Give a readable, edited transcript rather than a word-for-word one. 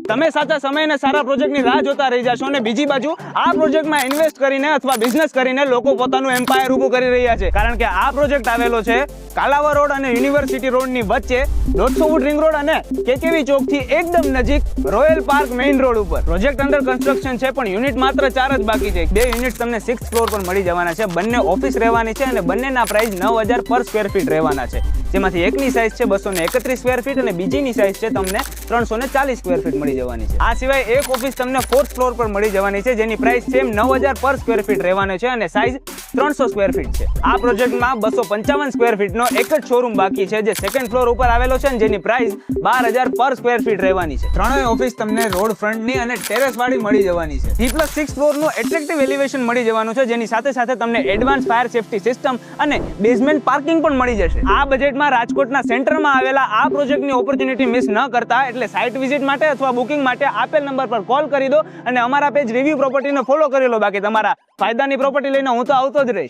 તમે સાચા સમય અને સારા પ્રોજેક્ટની રાહ જોતા રહી જશો અને બીજી બાજુ આ પ્રોજેક્ટમાં ઇન્વેસ્ટ કરીને અથવા બિઝનેસ કરીને લોકો પોતાનું એમ્પાયર ઊભું કરી રહ્યા છે, કારણ કે આ પ્રોજેક્ટ આવેલો છે કાલાવા રોડ અને યુનિવર્સિટી રોડની વચ્ચે 150 ફૂટ રિંગ રોડ અને કેકેવી ચોકથી એકદમ નજીક રોયલ પાર્ક મેઇન રોડ ઉપર. પ્રોજેક્ટ અંડર કન્સ્ટ્રક્શન છે પણ યુનિટ માત્ર 4 જ બાકી છે. 2 યુનિટ તમને 6th ફ્લોર પર મળી જવાના છે. બંને ઓફિસ રહેવાની છે અને બંનેના પ્રાઇસ 9000 પર સ્ક્વેર ફીટ રહેવાના છે, જેમાંથી એકની સાઇઝ છે 231 સ્ક્વેર ફીટ અને બીજીની સાઇઝ છે તમને 340 સ્ક્વેર ફીટ મળી જવાની છે. આ સિવાય એક ઓફિસ તમને 4th ફ્લોર પર મળી જવાની છે, જેની પ્રાઇસ સેમ 9000 પર સ્ક્વેર ફીટ રહેવાનો છે અને સાઇઝ 300 સ્ક્વેર ફીટ છે. આ પ્રોજેક્ટમાં 255 સ્ક્વેર ફીટનો એક જ શોરૂમ બાકી છે, જે 2nd ફ્લોર ઉપર આવેલો છે અને જેની પ્રાઇસ 12000 પર સ્ક્વેર ફીટ રહેવાની છે. ત્રણેય ઓફિસ તમને રોડ ફ્રન્ટની અને ટેરેસ વાળી મળી જવાની છે. 3+6 ફ્લોરનું એટ્રેક્ટિવ એલિવેશન મળી જવાનું છે, જેની સાથે સાથે તમને એડવાન્સ ફાયર સેફ્ટી સિસ્ટમ અને બેઝમેન્ટ પાર્કિંગ પણ મળી જશે. આ બજેટમાં રાજકોટના સેન્ટરમાં આવેલા આ પ્રોજેક્ટની ઓપોર્ચ્યુનિટી મિસ ન કરતા એટલે સાઇટ વિઝિટ માટે અથવા બુકિંગ માટે આપેલ નંબર પર કોલ કરી દો અને અમારા પેજ રિવ્યુ પ્રોપર્ટીને ફોલો કરી લો. બાકી તમારા ફાયદાની પ્રોપર્ટી લઈને હું તો આવતો જ રહીશ.